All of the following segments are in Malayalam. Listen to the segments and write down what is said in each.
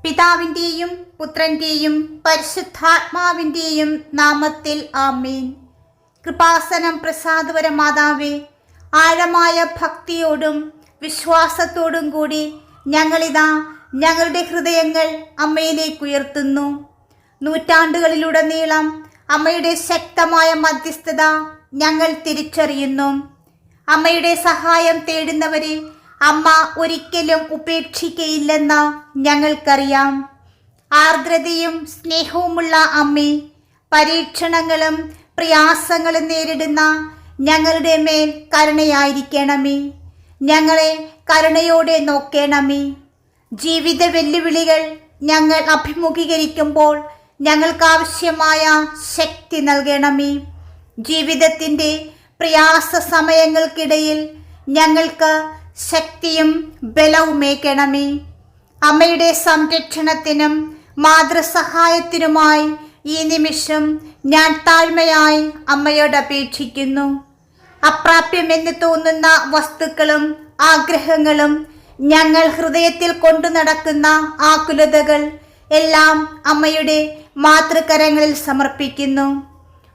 പിതാവിൻ്റെയും പുത്രൻ്റെയും പരിശുദ്ധാത്മാവിൻ്റെയും നാമത്തിൽ ആമേൻ. കൃപാസനം പ്രസാദപര മാതാവേ, ആഴമായ ഭക്തിയോടും വിശ്വാസത്തോടും കൂടി ഞങ്ങളിതാ ഞങ്ങളുടെ ഹൃദയങ്ങൾ അമ്മയിലേക്ക് ഉയർത്തുന്നു. നൂറ്റാണ്ടുകളിലുടനീളം അമ്മയുടെ ശക്തമായ മധ്യസ്ഥത ഞങ്ങൾ തിരിച്ചറിയുന്നു. അമ്മയുടെ സഹായം തേടുന്നവരെ അമ്മ ഒരിക്കലും ഉപേക്ഷിക്കയില്ലെന്ന് ഞങ്ങൾക്കറിയാം. ആർദ്രതയും സ്നേഹവുമുള്ള അമ്മേ, പരീക്ഷണങ്ങളും പ്രയാസങ്ങളും നേരിടുന്ന ഞങ്ങളുടെ മേൽ കരുണയായിരിക്കണമേ. ഞങ്ങളെ കരുണയോടെ നോക്കണമേ. ജീവിത വെല്ലുവിളികൾ ഞങ്ങൾ അഭിമുഖീകരിക്കുമ്പോൾ ഞങ്ങൾക്കാവശ്യമായ ശക്തി നൽകണമേ. ജീവിതത്തിൻ്റെ പ്രയാസ സമയങ്ങൾക്കിടയിൽ ഞങ്ങൾക്ക് ശക്തിയും ബലവുമേകണമേ. അമ്മയുടെ സംരക്ഷണത്തിനും മാതൃസഹായത്തിനുമായി ഈ നിമിഷം ഞാൻ താഴ്മയായി അമ്മയോട് അപേക്ഷിക്കുന്നു. അപ്രാപ്യമെന്ന് തോന്നുന്ന വസ്തുക്കളും ആഗ്രഹങ്ങളും ഞങ്ങൾ ഹൃദയത്തിൽ കൊണ്ടു നടക്കുന്ന ആകുലതകൾ എല്ലാം അമ്മയുടെ മാതൃകരങ്ങളിൽ സമർപ്പിക്കുന്നു.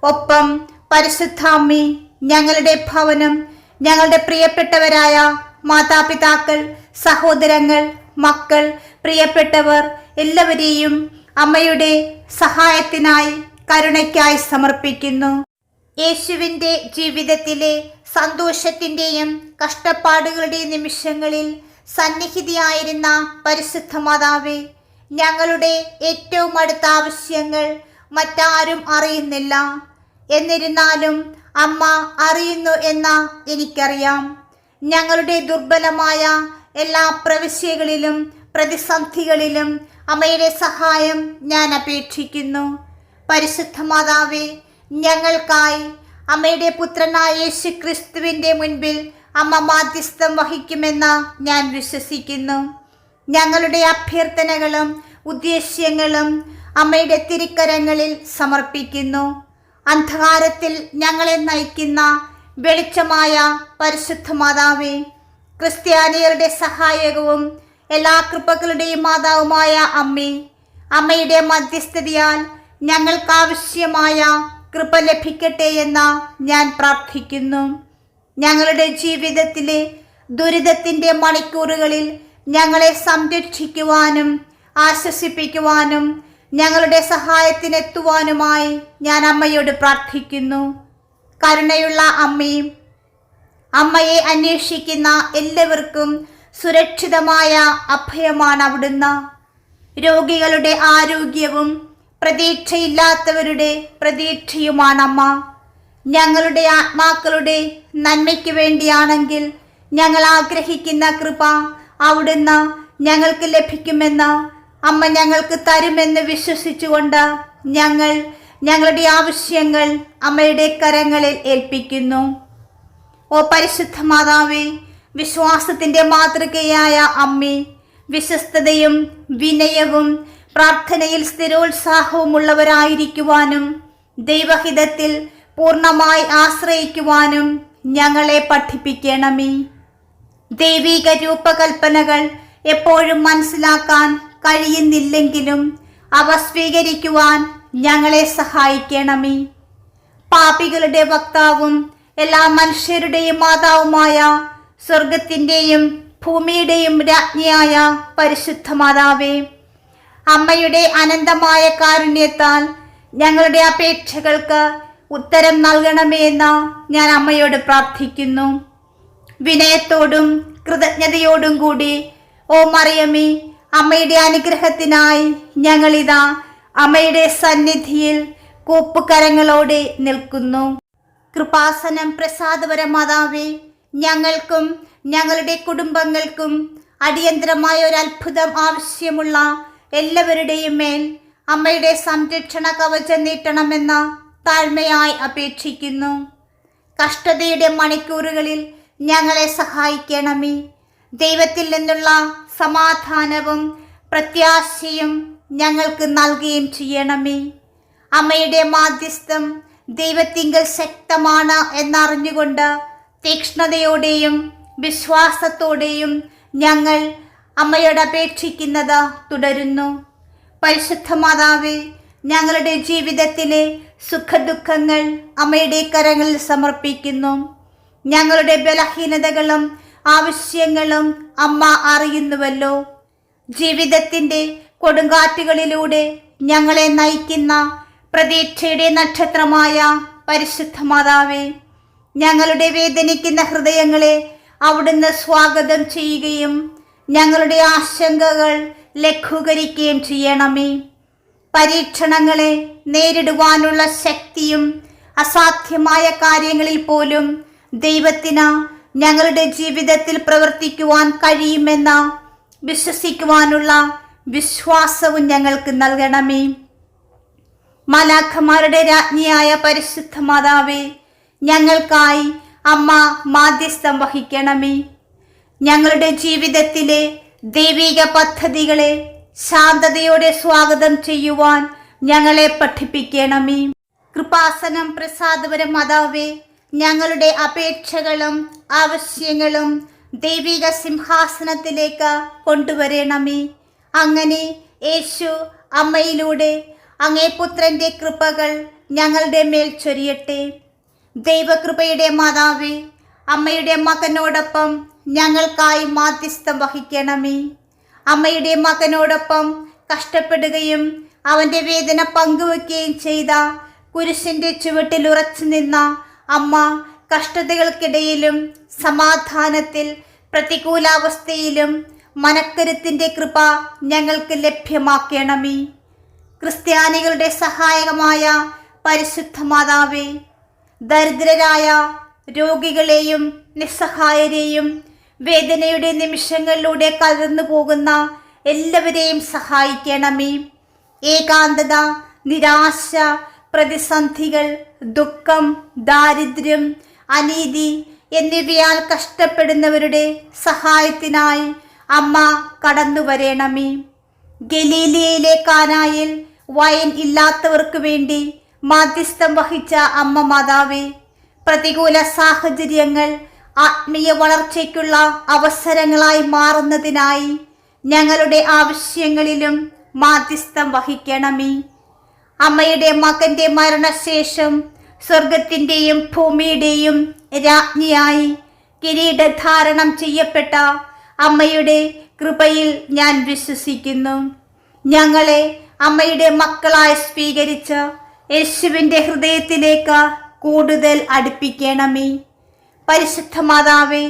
ഒപ്പം പരിശുദ്ധാമ്മേ, ഞങ്ങളുടെ ഭവനം, ഞങ്ങളുടെ പ്രിയപ്പെട്ടവരായ മാതാപിതാക്കൾ, സഹോദരങ്ങൾ, മക്കൾ, പ്രിയപ്പെട്ടവർ എല്ലാവരെയും അമ്മയുടെ സഹായത്തിനായി കരുണയ്ക്കായി സമർപ്പിക്കുന്നു. യേശുവിൻ്റെ ജീവിതത്തിലെ സന്തോഷത്തിൻ്റെയും കഷ്ടപ്പാടുകളുടെയും നിമിഷങ്ങളിൽ സന്നിഹിതയായിരുന്ന പരിശുദ്ധ മാതാവേ, ഞങ്ങളുടെ ഏറ്റവും അടുത്ത ആവശ്യങ്ങൾ മറ്റാരും അറിയുന്നില്ല. എന്നിരുന്നാലും അമ്മ അറിയുന്നു എന്ന് എനിക്കറിയാം. ഞങ്ങളുടെ ദുർബലമായ എല്ലാ പ്രവിശ്യകളിലും പ്രതിസന്ധികളിലും അമ്മയുടെ സഹായം ഞാൻ അപേക്ഷിക്കുന്നു. പരിശുദ്ധ മാതാവേ, ഞങ്ങൾക്കായി അമ്മയുടെ പുത്രനായ യേശു ക്രിസ്തുവിൻ്റെ മുൻപിൽ അമ്മ മാധ്യസ്ഥം വഹിക്കുമെന്ന് ഞാൻ വിശ്വസിക്കുന്നു. ഞങ്ങളുടെ അഭ്യർത്ഥനകളും ഉദ്ദേശ്യങ്ങളും അമ്മയുടെ തിരുക്കരങ്ങളിൽ സമർപ്പിക്കുന്നു. അന്ധകാരത്തിൽ ഞങ്ങളെ നയിക്കുന്ന വെളിച്ചമായ പരിശുദ്ധ മാതാവേ, ക്രിസ്ത്യാനികളുടെ സഹായകവും എല്ലാ കൃപകളുടെയും മാതാവുമായ അമ്മേ, അമ്മയുടെ മധ്യസ്ഥതയാൽ ഞങ്ങൾക്കാവശ്യമായ കൃപ ലഭിക്കട്ടെ എന്ന് ഞാൻ പ്രാർത്ഥിക്കുന്നു. ഞങ്ങളുടെ ജീവിതത്തിലെ ദുരിതത്തിൻ്റെ മണിക്കൂറുകളിൽ ഞങ്ങളെ സംരക്ഷിക്കുവാനും ആശ്വസിപ്പിക്കുവാനും ഞങ്ങളുടെ സഹായത്തിനെത്തുവാനുമായി ഞാൻ അമ്മയോട് പ്രാർത്ഥിക്കുന്നു. കരുണയുള്ള അമ്മയും അമ്മയെ അന്വേഷിക്കുന്ന എല്ലാവർക്കും സുരക്ഷിതമായ അഭയമാണ് അവിടുന്ന്. രോഗികളുടെ ആരോഗ്യവും പ്രതീക്ഷയില്ലാത്തവരുടെ പ്രതീക്ഷയുമാണ് അമ്മ. ഞങ്ങളുടെ ആത്മാക്കളുടെ നന്മയ്ക്ക് വേണ്ടിയാണെങ്കിൽ ഞങ്ങൾ ആഗ്രഹിക്കുന്ന കൃപ അവിടുന്ന് ഞങ്ങൾക്ക് ലഭിക്കുമെന്ന് അമ്മ ഞങ്ങൾക്ക് തരുമെന്ന് വിശ്വസിച്ചുകൊണ്ട് ഞങ്ങൾ ഞങ്ങളുടെ ആവശ്യങ്ങൾ അമ്മയുടെ കരങ്ങളിൽ ഏൽപ്പിക്കുന്നു. ഓ പരിശുദ്ധ മാതാവേ, വിശ്വാസത്തിൻ്റെ മാതൃകയായ അമ്മേ, വിശ്വസ്തതയും വിനയവും പ്രാർത്ഥനയിൽ സ്ഥിരോത്സാഹവുമുള്ളവരായിരിക്കുവാനും ദൈവഹിതത്തിൽ പൂർണ്ണമായി ആശ്രയിക്കുവാനും ഞങ്ങളെ പഠിപ്പിക്കണമേ. ദൈവിക രൂപകൽപ്പനകൾ എപ്പോഴും മനസ്സിലാക്കാൻ കഴിയുന്നില്ലെങ്കിലും അവ സ്വീകരിക്കുവാൻ ഞങ്ങളെ സഹായിക്കണമേ. പാപികളുടെ വക്താവും എല്ലാ മനുഷ്യരുടെയും മാതാവുമായ സ്വർഗത്തിൻ്റെയും ഭൂമിയുടെയും രാജ്ഞിയായ പരിശുദ്ധ മാതാവേ, അമ്മയുടെ അനന്തമായ കാരുണ്യത്താൽ ഞങ്ങളുടെ അപേക്ഷകൾക്ക് ഉത്തരം നൽകണമേ എന്ന് ഞാൻ അമ്മയോട് പ്രാർത്ഥിക്കുന്നു. വിനയത്തോടും കൃതജ്ഞതയോടും കൂടി ഓ മറിയമേ, അമ്മയുടെ അനുഗ്രഹത്തിനായി ഞങ്ങളിതാ അമ്മയുടെ സന്നിധിയിൽ കൂപ്പുകരങ്ങളോടെ നിൽക്കുന്നു. കൃപാസനം പ്രസാദപര മാതാവേ, ഞങ്ങൾക്കും ഞങ്ങളുടെ കുടുംബങ്ങൾക്കും അടിയന്തരമായ ഒരു അത്ഭുതം ആവശ്യമുള്ള എല്ലാവരുടെയും മേൽ അമ്മയുടെ സംരക്ഷണ കവചം നീട്ടണമെന്ന് താഴ്മയായി അപേക്ഷിക്കുന്നു. കഷ്ടതയുടെ മണിക്കൂറുകളിൽ ഞങ്ങളെ സഹായിക്കണമേ. ദൈവത്തിൽ നിന്നുള്ള സമാധാനവും പ്രത്യാശയും ഞങ്ങൾക്ക് നൽകുകയും ചെയ്യണമേ. അമ്മയുടെ മാധ്യസ്ഥം ദൈവത്തിങ്കൽ ശക്തമാണ് എന്നറിഞ്ഞുകൊണ്ട് തീക്ഷ്ണതയോടെയും വിശ്വാസത്തോടെയും ഞങ്ങൾ അമ്മയോട് അപേക്ഷിക്കുന്നത് തുടരുന്നു. പരിശുദ്ധ മാതാവേ, ഞങ്ങളുടെ ജീവിതത്തിലെ സുഖദുഃഖങ്ങൾ അമ്മയുടെ കരങ്ങളിൽ സമർപ്പിക്കുന്നു. ഞങ്ങളുടെ ബലഹീനതകളും ആവശ്യങ്ങളും അമ്മ അറിയുന്നുവല്ലോ. ജീവിതത്തിൻ്റെ കൊടുങ്കാറ്റുകളിലൂടെ ഞങ്ങളെ നയിക്കുന്ന പ്രതീക്ഷയുടെ നക്ഷത്രമായ പരിശുദ്ധ മാതാവേ, ഞങ്ങളുടെ വേദനിക്കുന്ന ഹൃദയങ്ങളെ അവിടുന്ന് സ്വാഗതം ചെയ്യുകയും ഞങ്ങളുടെ ആശങ്കകൾ ലഘൂകരിക്കുകയും ചെയ്യണമേ. പരീക്ഷണങ്ങളെ നേരിടുവാനുള്ള ശക്തിയും അസാധ്യമായ കാര്യങ്ങളിൽ പോലും ദൈവത്തിന് ഞങ്ങളുടെ ജീവിതത്തിൽ പ്രവർത്തിക്കുവാൻ കഴിയുമെന്ന വിശ്വസിക്കുവാനുള്ള വിശ്വാസവും ഞങ്ങൾക്ക് നൽകണമേ. മാലാഖമാരുടെ രാജ്ഞിയായ പരിശുദ്ധ മാതാവേ, ഞങ്ങൾക്കായി അമ്മ മാധ്യസ്ഥം വഹിക്കണമേ. ഞങ്ങളുടെ ജീവിതത്തിലെ ദൈവിക പദ്ധതികളെ ശാന്തതയോടെ സ്വാഗതം ചെയ്യുവാൻ ഞങ്ങളെ പഠിപ്പിക്കണമേ. കൃപാസനം പ്രസാദപര മാതാവേ, ഞങ്ങളുടെ അപേക്ഷകളും ആവശ്യങ്ങളും ദൈവിക സിംഹാസനത്തിലേക്ക് കൊണ്ടുവരണമേ. അങ്ങനെ യേശു അമ്മയിലൂടെ അങ്ങേ പുത്രൻ്റെ കൃപകൾ ഞങ്ങളുടെ മേൽ ചൊരിയട്ടെ. ദൈവകൃപയുടെ മാതാവേ, അമ്മയുടെ മകനോടൊപ്പം ഞങ്ങൾക്കായി മാധ്യസ്ഥം വഹിക്കണമേ. അമ്മയുടെ മകനോടൊപ്പം കഷ്ടപ്പെടുകയും അവൻ്റെ വേദന പങ്കുവെക്കുകയും ചെയ്ത കുരിശിൻ്റെ ചുവട്ടിൽ ഉറച്ചു നിന്ന അമ്മ കഷ്ടതകൾക്കിടയിലും സമാധാനത്തിൽ പ്രതികൂലാവസ്ഥയിലും മനക്കരുത്തിൻ്റെ കൃപ ഞങ്ങൾക്ക് ലഭ്യമാക്കണമേ. ക്രിസ്ത്യാനികളുടെ സഹായകമായ പരിശുദ്ധ മാതാവേ, ദരിദ്രരായ രോഗികളെയും നിസ്സഹായരെയും വേദനയുടെ നിമിഷങ്ങളിലൂടെ കടന്നു പോകുന്ന എല്ലാവരെയും സഹായിക്കണമേ. ഏകാന്തത, നിരാശ, പ്രതിസന്ധികൾ, ദുഃഖം, ദാരിദ്ര്യം, അനീതി എന്നിവയാൽ കഷ്ടപ്പെടുന്നവരുടെ സഹായത്തിനായി അമ്മ കടന്നു വരണമേ. ഗലീലിയയിലെ കാനായിൽ വൈൻ ഇല്ലാത്തവർക്ക് വേണ്ടി മാധ്യസ്ഥം വഹിച്ച അമ്മ മാതാവേ, പ്രതികൂല സാഹചര്യങ്ങൾ ആത്മീയ വളർച്ചയ്ക്കുള്ള അവസരങ്ങളായി മാറുന്നതിനായി ഞങ്ങളുടെ ആവശ്യങ്ങളിലും മാധ്യസ്ഥം വഹിക്കണമേ. അമ്മയുടെ മകൻ്റെ മരണശേഷം സ്വർഗത്തിൻ്റെയും ഭൂമിയുടെയും രാജ്ഞിയായി കിരീടധാരണം ചെയ്യപ്പെട്ട അമ്മയുടെ കൃപയിൽ ഞാൻ വിശ്വസിക്കുന്നു. ഞങ്ങളെ അമ്മയുടെ മക്കളായി സ്വീകരിച്ച് യേശുവിൻ്റെ ഹൃദയത്തിലേക്ക് കൂടുതൽ അടുപ്പിക്കണമേ. പരിശുദ്ധ മാതാവേ,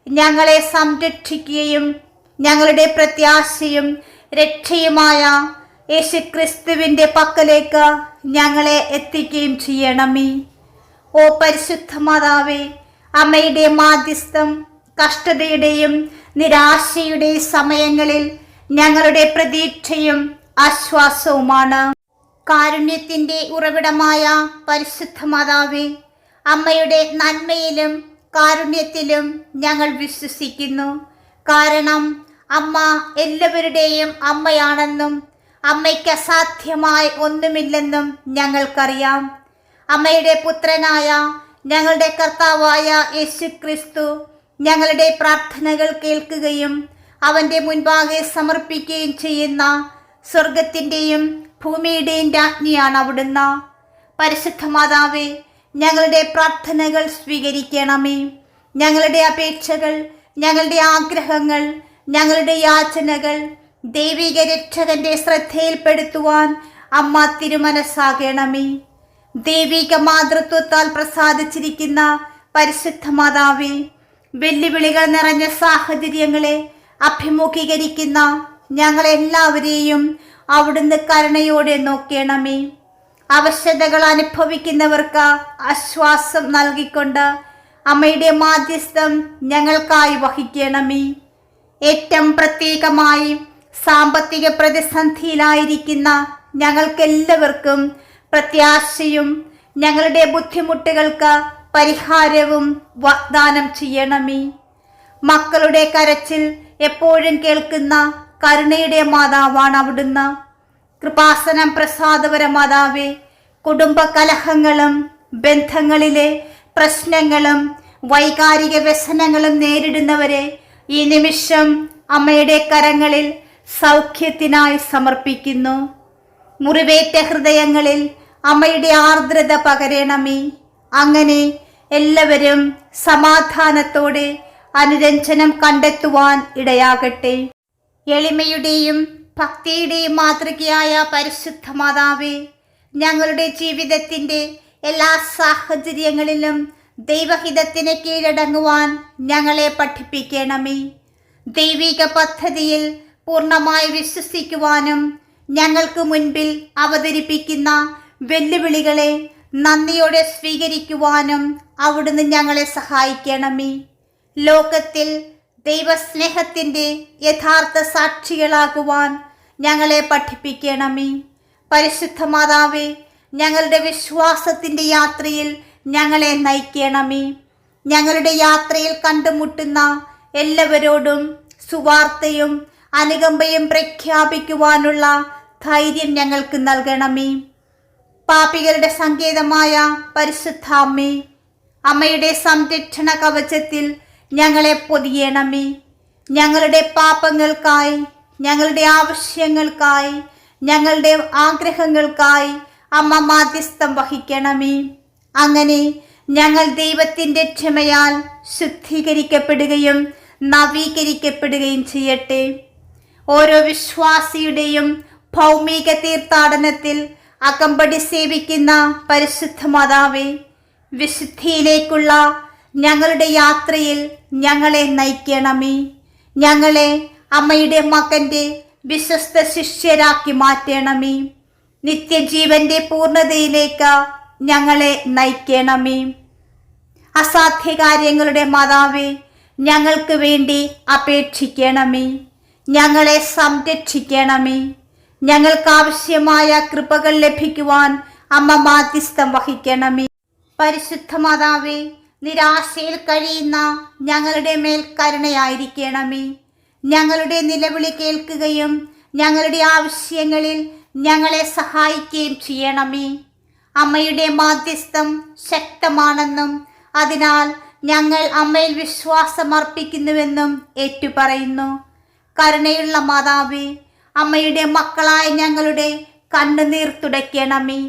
ഞങ്ങളെ സംരക്ഷിക്കുകയും ഞങ്ങളുടെ പ്രത്യാശയും രക്ഷയുമായ യേശുക്രിസ്തുവിൻ്റെ പക്കലേക്ക് ഞങ്ങളെ എത്തിക്കുകയും ചെയ്യണമേ. ഓ പരിശുദ്ധ മാതാവേ, അമ്മയുടെ മാധ്യസ്ഥം കഷ്ടതയുടെയും നിരാശയുടെയും സമയങ്ങളിൽ ഞങ്ങളുടെ പ്രതീക്ഷയും ആശ്വാസവുമാണ്. കാരുണ്യത്തിൻ്റെ ഉറവിടമായ പരിശുദ്ധ മാതാവേ, അമ്മയുടെ നന്മയിലും കാരുണ്യത്തിലും ഞങ്ങൾ വിശ്വസിക്കുന്നു. കാരണം അമ്മ എല്ലാവരുടെയും അമ്മയാണെന്നും അമ്മയ്ക്ക് അസാധ്യമായി ഒന്നുമില്ലെന്നും ഞങ്ങൾക്കറിയാം. അമ്മയുടെ പുത്രനായ ഞങ്ങളുടെ കർത്താവായ യേശുക്രിസ്തു ഞങ്ങളുടെ പ്രാർത്ഥനകൾ കേൾക്കുകയും അവൻ്റെ മുൻപാകെ സമർപ്പിക്കുകയും ചെയ്യുന്ന സ്വർഗത്തിൻ്റെയും ഭൂമിയുടെയും രാജ്ഞിയാണ് അവിടുന്ന്. പരിശുദ്ധ മാതാവേ, ഞങ്ങളുടെ പ്രാർത്ഥനകൾ സ്വീകരിക്കണമേ. ഞങ്ങളുടെ അപേക്ഷകൾ, ഞങ്ങളുടെ ആഗ്രഹങ്ങൾ, ഞങ്ങളുടെ യാചനകൾ ദൈവിക രക്ഷകന്റെ ശ്രദ്ധയിൽപ്പെടുത്തുവാൻ അമ്മ തിരുമനസ്സാകണമേ. ദൈവിക മാതൃത്വത്താൽ പ്രസാദിച്ചിരിക്കുന്ന പരിശുദ്ധ മാതാവേ, വെല്ലുവിളികൾ നിറഞ്ഞ സാഹചര്യങ്ങളെ അഭിമുഖീകരിക്കുന്ന ഞങ്ങളെല്ലാവരെയും അവിടുന്ന് കരുണയോടെ നോക്കണമേ. അവശതകൾ അനുഭവിക്കുന്നവർക്ക് ആശ്വാസം നൽകിക്കൊണ്ട് അമ്മയുടെ മാധ്യസ്ഥം ഞങ്ങൾക്കായി വഹിക്കണമേ. ഏറ്റവും പ്രത്യേകമായി സാമ്പത്തിക പ്രതിസന്ധിയിലായിരിക്കുന്ന ഞങ്ങൾക്കെല്ലാവർക്കും പ്രത്യാശയും ഞങ്ങളുടെ ബുദ്ധിമുട്ടുകൾക്ക് പരിഹാരവും വാഗ്ദാനം ചെയ്യണമേ. മക്കളുടെ കരച്ചിൽ എപ്പോഴും കേൾക്കുന്ന കരുണയുടെ മാതാവാണ് അവിടുന്ന്. കൃപാസനം പ്രസാദപര മാതാവേ, കുടുംബ കലഹങ്ങളും ബന്ധങ്ങളിലെ പ്രശ്നങ്ങളും വൈകാരിക വ്യസനങ്ങളും നേരിടുന്നവരെ ഈ നിമിഷം അമ്മയുടെ കരങ്ങളിൽ സൗഖ്യത്തിനായി സമർപ്പിക്കുന്നു. മുറിവേറ്റ ഹൃദയങ്ങളിൽ അമ്മയുടെ ആർദ്രത പകരണമേ. അങ്ങനെ എല്ലാവരും സമാധാനത്തോടെ അനുരഞ്ജനം കണ്ടെത്തുവാൻ ഇടയാകട്ടെ. എളിമയുടെയും ഭക്തിയുടെയും മാതൃകയായ പരിശുദ്ധ മാതാവേ, ഞങ്ങളുടെ ജീവിതത്തിൻ്റെ എല്ലാ സാഹചര്യങ്ങളിലും ദൈവഹിതത്തിന് കീഴടങ്ങുവാൻ ഞങ്ങളെ പഠിപ്പിക്കണമേ. ദൈവിക പദ്ധതിയിൽ പൂർണ്ണമായി വിശ്വസിക്കുവാനും ഞങ്ങൾക്ക് മുൻപിൽ അവതരിപ്പിക്കുന്ന വെല്ലുവിളികളെ നന്ദിയോടെ സ്വീകരിക്കുവാനും അവിടുന്ന് ഞങ്ങളെ സഹായിക്കണമേ. ലോകത്തിൽ ദൈവസ്നേഹത്തിൻ്റെ യഥാർത്ഥ സാക്ഷികളാകുവാൻ ഞങ്ങളെ പഠിപ്പിക്കണമേ. പരിശുദ്ധ മാതാവേ, ഞങ്ങളുടെ വിശ്വാസത്തിൻ്റെ യാത്രയിൽ ഞങ്ങളെ നയിക്കണമേ. ഞങ്ങളുടെ യാത്രയിൽ കണ്ടുമുട്ടുന്ന എല്ലാവരോടും സുവാർത്തയും അനുകമ്പയും പ്രഖ്യാപിക്കുവാനുള്ള ധൈര്യം ഞങ്ങൾക്ക് നൽകണമേ. പാപികളുടെ സങ്കേതമായ പരിശുദ്ധ അമ്മേ, അമ്മയുടെ സംരക്ഷണ കവചത്തിൽ ഞങ്ങളെ പൊതിയണമേ. ഞങ്ങളുടെ പാപങ്ങൾക്കായി, ഞങ്ങളുടെ ആവശ്യങ്ങൾക്കായി, ഞങ്ങളുടെ ആഗ്രഹങ്ങൾക്കായി അമ്മ മാധ്യസ്ഥം വഹിക്കണമേ. അങ്ങനെ ഞങ്ങൾ ദൈവത്തിൻ്റെ ക്ഷമയാൽ ശുദ്ധീകരിക്കപ്പെടുകയും നവീകരിക്കപ്പെടുകയും ചെയ്യട്ടെ. ഓരോ വിശ്വാസിയുടെയും ഭൗമിക തീർത്ഥാടനത്തിൽ അകമ്പടി സേവിക്കുന്ന പരിശുദ്ധ മാതാവേ, വിശുദ്ധിയിലേക്കുള്ള ഞങ്ങളുടെ യാത്രയിൽ ഞങ്ങളെ നയിക്കണമേ. ഞങ്ങളെ അമ്മയുടെ മകൻ്റെ വിശ്വസ്ത ശിഷ്യരാക്കി മാറ്റണമേ. നിത്യജീവന്റെ പൂർണ്ണതയിലേക്ക് ഞങ്ങളെ നയിക്കണമേ. അസാധ്യകാര്യങ്ങളുടെ മാതാവേ, ഞങ്ങൾക്ക് വേണ്ടി അപേക്ഷിക്കണമേ. ഞങ്ങളെ സംരക്ഷിക്കണമേ. ഞങ്ങൾക്കാവശ്യമായ കൃപകൾ ലഭിക്കുവാൻ അമ്മ മാധ്യസ്ഥം വഹിക്കണമേ. പരിശുദ്ധ മാതാവേ, നിരാശയിൽ കഴിയുന്ന ഞങ്ങളുടെ മേൽ കരുണയായിരിക്കണമേ. ഞങ്ങളുടെ നിലവിളി കേൾക്കുകയും ഞങ്ങളുടെ ആവശ്യങ്ങളിൽ ഞങ്ങളെ സഹായിക്കുകയും ചെയ്യണമേ. അമ്മയുടെ മാധ്യസ്ഥം ശക്തമാണെന്നും അതിനാൽ ഞങ്ങൾ അമ്മയിൽ വിശ്വാസമർപ്പിക്കുന്നുവെന്നും ഏറ്റുപറയുന്നു. കരുണയുള്ള മാതാവേ, അമ്മയുടെ മക്കളായ ഞങ്ങളുടെ കണ്ണുനീർ തുടയ്ക്കണമേ.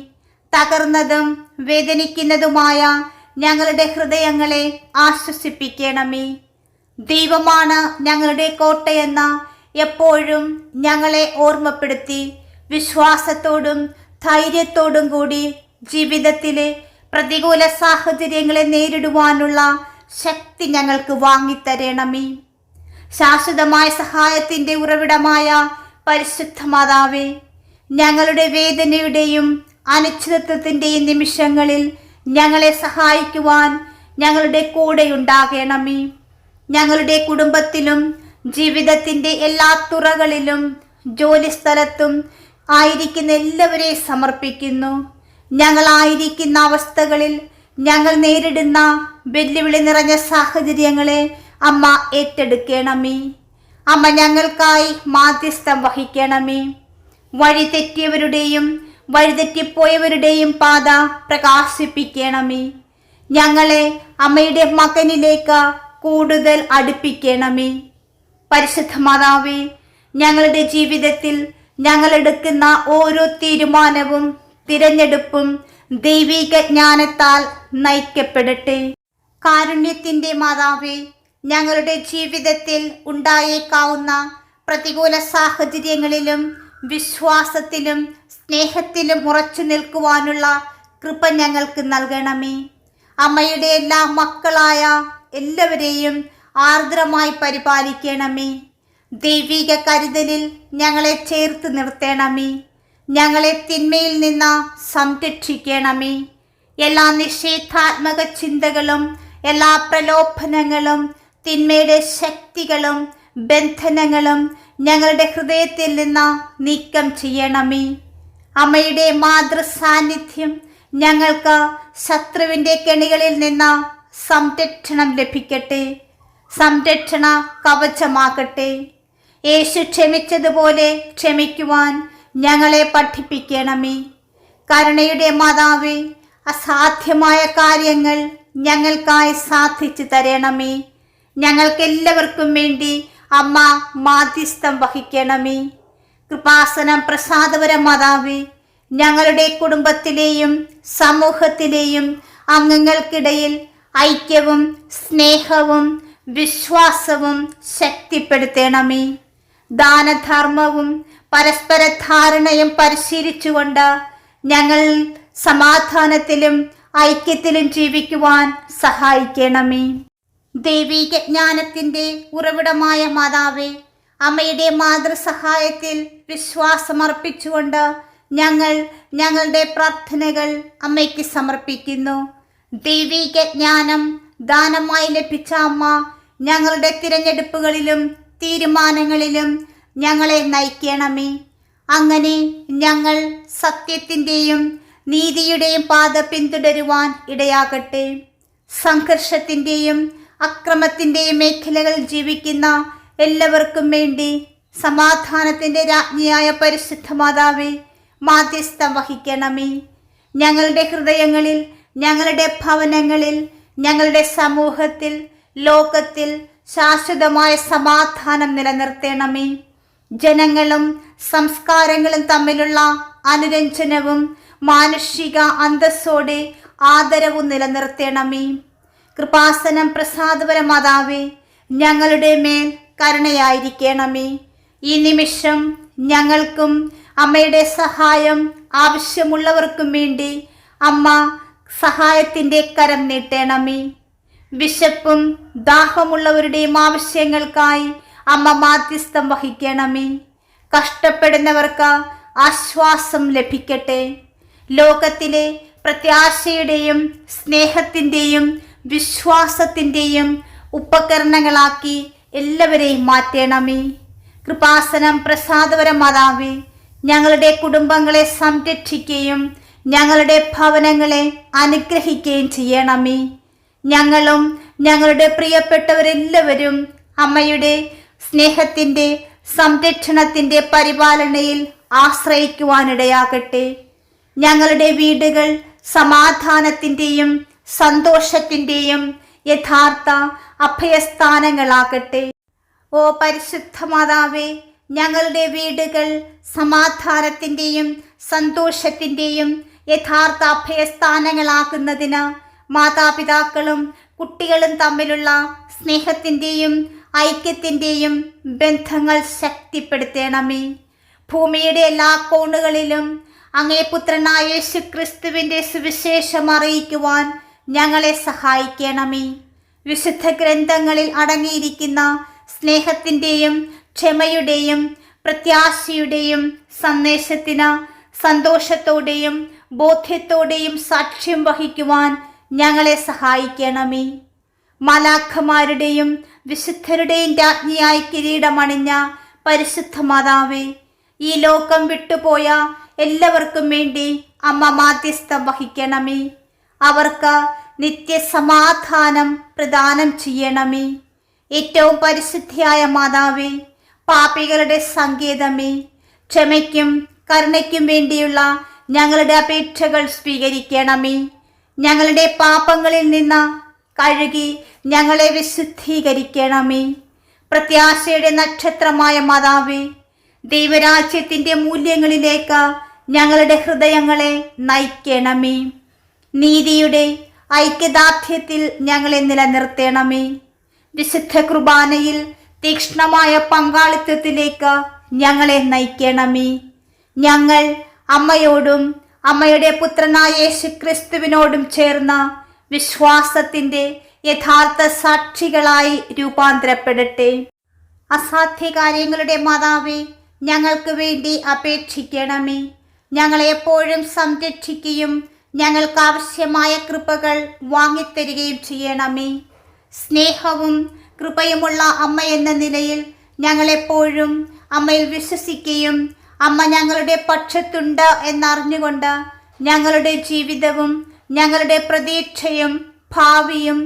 തകർന്നതും വേദനിക്കുന്നതുമായ ഞങ്ങളുടെ ഹൃദയങ്ങളെ ആശ്വസിപ്പിക്കണമേ. ദൈവമാണ് ഞങ്ങളുടെ കോട്ടയെന്ന് എപ്പോഴും ഞങ്ങളെ ഓർമ്മപ്പെടുത്തി വിശ്വാസത്തോടും ധൈര്യത്തോടും കൂടി ജീവിതത്തിലെ പ്രതികൂല സാഹചര്യങ്ങളെ നേരിടുവാനുള്ള ശക്തി ഞങ്ങൾക്ക് വാങ്ങിത്തരണമേ. ശാശ്വതമായ സഹായത്തിൻ്റെ ഉറവിടമായ പരിശുദ്ധ മാതാവേ, ഞങ്ങളുടെ വേദനയുടെയും അനിശ്ചിതത്വത്തിൻ്റെയും നിമിഷങ്ങളിൽ ഞങ്ങളെ സഹായിക്കുവാൻ ഞങ്ങളുടെ കൂടെയുണ്ടാകണമേ. ഞങ്ങളുടെ കുടുംബത്തിലും ജീവിതത്തിൻ്റെ എല്ലാ തുറകളിലും ജോലിസ്ഥലത്തും ആയിരിക്കുന്ന എല്ലാവരെയും സമർപ്പിക്കുന്നു. ഞങ്ങളായിരിക്കുന്ന അവസ്ഥകളിൽ ഞങ്ങൾ നേരിടുന്ന വെല്ലുവിളി നിറഞ്ഞ സാഹചര്യങ്ങളെ അമ്മ ഏറ്റെടുക്കണമേ. അമ്മ ഞങ്ങൾക്കായി മാധ്യസ്ഥം വഹിക്കണമേ. വഴിതെറ്റിയവരുടെയും വഴിതെറ്റിപ്പോയവരുടെയും പാത പ്രകാശിപ്പിക്കണമേ. ഞങ്ങളെ അമ്മയുടെ മകനിലേക്ക് കൂടുതൽ അടുപ്പിക്കണമേ. പരിശുദ്ധ മാതാവേ, ഞങ്ങളുടെ ജീവിതത്തിൽ ഞങ്ങളെടുക്കുന്ന ഓരോ തീരുമാനവും തിരഞ്ഞെടുപ്പും ദൈവിക ജ്ഞാനത്താൽ നയിക്കപ്പെടട്ടെ. കാരുണ്യത്തിൻ്റെ മാതാവേ, ഞങ്ങളുടെ ജീവിതത്തിൽ ഉണ്ടായേക്കാവുന്ന പ്രതികൂല സാഹചര്യങ്ങളിലും വിശ്വാസത്തിലും സ്നേഹത്തിലും ഉറച്ചു നിൽക്കുവാനുള്ള കൃപ ഞങ്ങൾക്ക് നൽകണമേ. അമ്മയുടെ എല്ലാ മക്കളായ എല്ലാവരെയും ആർദ്രമായി പരിപാലിക്കണമേ. ദൈവിക കരുതലിൽ ഞങ്ങളെ ചേർത്ത് നിർത്തണമേ. ഞങ്ങളെ തിന്മയിൽ നിന്ന് സംരക്ഷിക്കണമേ. എല്ലാ നിഷേധാത്മക ചിന്തകളും എല്ലാ പ്രലോഭനങ്ങളും തിന്മയുടെ ശക്തികളും ബന്ധനങ്ങളും ഞങ്ങളുടെ ഹൃദയത്തിൽ നിന്ന് നീക്കം ചെയ്യണമേ. അമ്മയുടെ മാതൃസാന്നിധ്യം ഞങ്ങൾക്ക് ശത്രുവിൻ്റെ കെണികളിൽ നിന്ന് സംരക്ഷണം ലഭിക്കട്ടെ. സംരക്ഷണ കവചമാകട്ടെ. യേശു ക്ഷമിച്ചതുപോലെ ക്ഷമിക്കുവാൻ ഞങ്ങളെ പഠിപ്പിക്കണമേ. കരുണയുടെ മാതാവേ, അസാധ്യമായ കാര്യങ്ങൾ ഞങ്ങൾക്കായി സാധിച്ചു തരണമേ. ഞങ്ങൾക്കെല്ലാവർക്കും വേണ്ടി അമ്മ മാധ്യസ്ഥം വഹിക്കണമേ. കൃപാസനം പ്രസാദപര മാതാവേ, ഞങ്ങളുടെ കുടുംബത്തിലെയും സമൂഹത്തിലെയും അംഗങ്ങൾക്കിടയിൽ ഐക്യവും സ്നേഹവും വിശ്വാസവും ശക്തിപ്പെടുത്തണമേ. ദാനധർമ്മവും പരസ്പര ധാരണയും പരിശീലിച്ചുകൊണ്ട് ഞങ്ങൾ സമാധാനത്തിലും ഐക്യത്തിലും ജീവിക്കുവാൻ സഹായിക്കണമേ. ദൈവിക ജ്ഞാനത്തിൻ്റെ ഉറവിടമായ മാതാവേ, അമ്മയുടെ മാതൃസഹായത്തിൽ വിശ്വാസമർപ്പിച്ചുകൊണ്ട് ഞങ്ങൾ ഞങ്ങളുടെ പ്രാർത്ഥനകൾ അമ്മയ്ക്ക് സമർപ്പിക്കുന്നു. ദൈവിക ജ്ഞാനം ദാനമായി ലഭിച്ച അമ്മ ഞങ്ങളുടെ തിരഞ്ഞെടുപ്പുകളിലും തീരുമാനങ്ങളിലും ഞങ്ങളെ നയിക്കണമേ. അങ്ങനെ ഞങ്ങൾ സത്യത്തിൻ്റെയും നീതിയുടെയും പാത പിന്തുടരുവാൻ ഇടയാകട്ടെ. സംഘർഷത്തിൻ്റെയും അക്രമത്തിൻ്റെയും മേഖലകളിൽ ജീവിക്കുന്ന എല്ലാവർക്കും വേണ്ടി സമാധാനത്തിൻ്റെ രാജ്ഞിയായ പരിശുദ്ധ മാതാവേ, മാധ്യസ്ഥം വഹിക്കണമേ. ഞങ്ങളുടെ ഹൃദയങ്ങളിൽ, ഞങ്ങളുടെ ഭവനങ്ങളിൽ, ഞങ്ങളുടെ സമൂഹത്തിൽ, ലോകത്തിൽ ശാശ്വതമായ സമാധാനം നിലനിർത്തണമേ. ജനങ്ങളും സംസ്കാരങ്ങളും തമ്മിലുള്ള അനുരഞ്ജനവും മാനുഷിക അന്തസ്സോടെ ആദരവും നിലനിർത്തണമേ. കൃപാസനം പ്രസാദപര മാതാവേ, ഞങ്ങളുടെ മേൽ കരുണയായിരിക്കണമേ. ഈ നിമിഷം ഞങ്ങൾക്കും അമ്മയുടെ സഹായം ആവശ്യമുള്ളവർക്കും വേണ്ടി അമ്മ സഹായത്തിൻ്റെ കരം നീട്ടണമേ. വിശപ്പും ദാഹമുള്ളവരുടെയും ആവശ്യങ്ങൾക്കായി അമ്മ മാധ്യസ്ഥം വഹിക്കണമേ. കഷ്ടപ്പെടുന്നവർക്ക് ആശ്വാസം ലഭിക്കട്ടെ. ലോകത്തിലെ പ്രത്യാശയുടെയും സ്നേഹത്തിൻ്റെയും വിശ്വാസത്തിൻ്റെയും ഉപകരണങ്ങളാക്കി എല്ലാവരെയും മാറ്റണമേ. കൃപാസനം പ്രസാദപര മാതാവേ, ഞങ്ങളുടെ കുടുംബങ്ങളെ സംരക്ഷിക്കുകയും ഞങ്ങളുടെ ഭവനങ്ങളെ അനുഗ്രഹിക്കുകയും ചെയ്യണമേ. ഞങ്ങളും ഞങ്ങളുടെ പ്രിയപ്പെട്ടവരെല്ലാവരും അമ്മയുടെ സ്നേഹത്തിൻ്റെ സംരക്ഷണത്തിൻ്റെ പരിപാലനയിൽ ആശ്രയിക്കുവാനിടയാകട്ടെ. ഞങ്ങളുടെ വീടുകൾ സമാധാനത്തിൻ്റെയും സന്തോഷത്തിൻ്റെയും യഥാർത്ഥ അഭയസ്ഥാനങ്ങളാകട്ടെ. ഓ പരിശുദ്ധ മാതാവേ, ഞങ്ങളുടെ വീടുകൾ സമാധാനത്തിൻ്റെയും സന്തോഷത്തിൻ്റെയും യഥാർത്ഥ അഭയസ്ഥാനങ്ങളാക്കുന്നതിന് മാതാപിതാക്കളും കുട്ടികളും തമ്മിലുള്ള സ്നേഹത്തിൻ്റെയും ഐക്യത്തിൻ്റെയും ബന്ധങ്ങൾ ശക്തിപ്പെടുത്തണമേ. ഭൂമിയുടെ എല്ലാ കോണുകളിലും അങ്ങേ പുത്രനായ യേശുക്രിസ്തുവിൻ്റെ സുവിശേഷം അറിയിക്കുവാൻ ഞങ്ങളെ സഹായിക്കണമേ. വിശുദ്ധ ഗ്രന്ഥങ്ങളിൽ അടങ്ങിയിരിക്കുന്ന സ്നേഹത്തിൻ്റെയും ക്ഷമയുടെയും പ്രത്യാശയുടെയും സന്ദേശത്തിന് സന്തോഷത്തോടെയും ബോധ്യത്തോടെയും സാക്ഷ്യം വഹിക്കുവാൻ ഞങ്ങളെ സഹായിക്കണമേ. മാലാഖമാരുടെയും വിശുദ്ധരുടെയും രാജ്ഞിയായി കിരീടമണിഞ്ഞ പരിശുദ്ധ മാതാവേ, ഈ ലോകം വിട്ടുപോയ എല്ലാവർക്കും വേണ്ടി അമ്മ മാധ്യസ്ഥം വഹിക്കണമേ. അവർക്ക് നിത്യസമാധാനം പ്രദാനം ചെയ്യണമേ. ഏറ്റവും പരിശുദ്ധിയായ മാതാവേ, പാപികളുടെ സങ്കേതമേ, ക്ഷമയ്ക്കും കരുണയ്ക്കും വേണ്ടിയുള്ള ഞങ്ങളുടെ അപേക്ഷകൾ സ്വീകരിക്കണമേ. ഞങ്ങളുടെ പാപങ്ങളിൽ നിന്ന് കഴുകി ഞങ്ങളെ വിശുദ്ധീകരിക്കണമേ. പ്രത്യാശയുടെ നക്ഷത്രമായ മാതാവേ, ദൈവരാജ്യത്തിൻ്റെ മൂല്യങ്ങളിലേക്ക് ഞങ്ങളുടെ ഹൃദയങ്ങളെ നയിക്കണമേ. നീതിയുടെ ഐക്യദാർഢ്യത്തിൽ ഞങ്ങളെ നിലനിർത്തണമേ. വിശുദ്ധ കുർബാനയിൽ തീക്ഷ്ണമായ പങ്കാളിത്തത്തിലേക്ക് ഞങ്ങളെ നയിക്കണമേ. ഞങ്ങൾ അമ്മയോടും അമ്മയുടെ പുത്രനായ യേശുക്രിസ്തുവിനോടും ചേർന്ന വിശ്വാസത്തിൻ്റെ യഥാർത്ഥ സാക്ഷികളായി രൂപാന്തരപ്പെടട്ടെ. അസാധ്യ കാര്യങ്ങളുടെ മാതാവേ, ഞങ്ങൾക്ക് വേണ്ടി അപേക്ഷിക്കണമേ. ഞങ്ങളെ എപ്പോഴും സംരക്ഷിക്കുകയും ഞങ്ങൾക്ക് ആവശ്യമായ കൃപകൾ വാങ്ങിത്തരികയും ചെയ്യണമേ. സ്നേഹവും കൃപയുമുള്ള അമ്മ എന്ന നിലയിൽ ഞങ്ങളെപ്പോഴും അമ്മയിൽ വിശ്വസിക്കുകയും അമ്മ ഞങ്ങളുടെ പക്ഷത്തുണ്ട് എന്നറിഞ്ഞുകൊണ്ട് ഞങ്ങളുടെ ജീവിതവും ഞങ്ങളുടെ പ്രതീക്ഷയും ഭാവിയും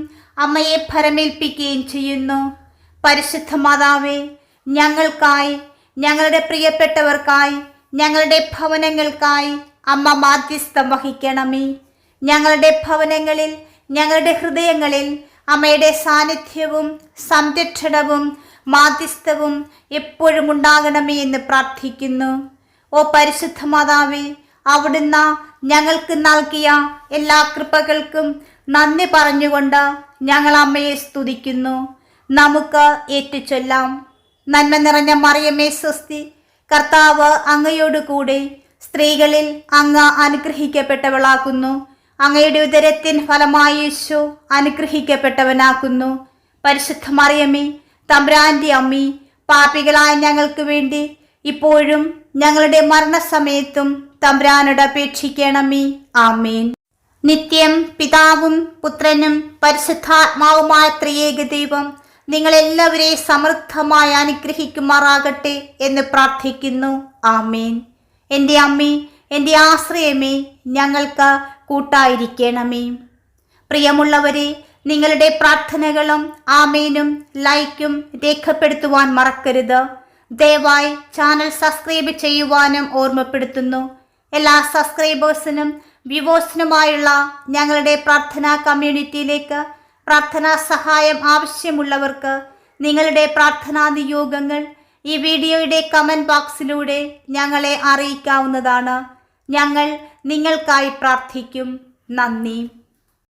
അമ്മയെ ഭരമേൽപ്പിക്കുകയും ചെയ്യുന്നു. പരിശുദ്ധ മാതാവേ, ഞങ്ങൾക്കായി, ഞങ്ങളുടെ പ്രിയപ്പെട്ടവർക്കായി, ഞങ്ങളുടെ ഭവനങ്ങൾക്കായി അമ്മ മാധ്യസ്ഥം വഹിക്കണമേ. ഞങ്ങളുടെ ഭവനങ്ങളിൽ, ഞങ്ങളുടെ ഹൃദയങ്ങളിൽ അമ്മയുടെ സാന്നിധ്യവും സംരക്ഷണവും മാധ്യസ്ഥവും എപ്പോഴും ഉണ്ടാകണമേ എന്ന് പ്രാർത്ഥിക്കുന്നു. ഓ പരിശുദ്ധ മാതാവേ, അവിടുന്ന് ഞങ്ങൾക്ക് നൽകിയ എല്ലാ കൃപകൾക്കും നന്ദി പറഞ്ഞുകൊണ്ട് ഞങ്ങൾ അമ്മയെ സ്തുതിക്കുന്നു. നമുക്ക് ഏറ്റുചൊല്ലാം. നന്മ നിറഞ്ഞ മറിയമേ സ്വസ്തി, കർത്താവ് അങ്ങയോട് കൂടെ സ്ത്രീകളിൽ അങ്ങ് അനുഗ്രഹിക്കപ്പെട്ടവളാക്കുന്നു. അങ്ങയുടെ ഉദരത്തിൻ ഫലമായി യേശു അനുഗ്രഹിക്കപ്പെട്ടവനാക്കുന്നു. പരിശുദ്ധ മറിയമേ, തമ്പുരാന്റെ അമ്മേ, പാപികളായ ഞങ്ങൾക്ക് വേണ്ടി ഇപ്പോഴും ഞങ്ങളുടെ മരണസമയത്തും തമ്പുരാനോട് അപേക്ഷിക്കണമേ. ആമേൻ. നിത്യം പിതാവും പുത്രനും പരിശുദ്ധാത്മാവുമായ ത്രിയേക ദൈവം നിങ്ങളെല്ലാവരെയും സമൃദ്ധമായി അനുഗ്രഹിക്കുമാറാകട്ടെ എന്ന് പ്രാർത്ഥിക്കുന്നു. ആമേൻ. എൻ്റെ അമ്മേ, എൻ്റെ ആശ്രയമേ, ഞങ്ങൾക്ക് കൂട്ടായിരിക്കണമേ. പ്രിയമുള്ളവരെ, നിങ്ങളുടെ പ്രാർത്ഥനകളും ആമേനും ലൈക്കും രേഖപ്പെടുത്തുവാൻ മറക്കരുത്. ദയവായി ചാനൽ സബ്സ്ക്രൈബ് ചെയ്യുവാനും ഓർമ്മപ്പെടുത്തുന്നു. എല്ലാ സബ്സ്ക്രൈബേഴ്സിനും വ്യൂവേഴ്സിനുമായുള്ള ഞങ്ങളുടെ പ്രാർത്ഥനാ കമ്മ്യൂണിറ്റിയിലേക്ക് പ്രാർത്ഥനാ സഹായം ആവശ്യമുള്ളവർക്ക് നിങ്ങളുടെ പ്രാർത്ഥനാ നിയോഗങ്ങൾ ഈ വീഡിയോയുടെ കമൻറ്റ് ബോക്സിലൂടെ ഞങ്ങളെ അറിയിക്കാവുന്നതാണ്. ഞങ്ങൾ നിങ്ങൾക്കായി പ്രാർത്ഥിക്കും. നന്ദി.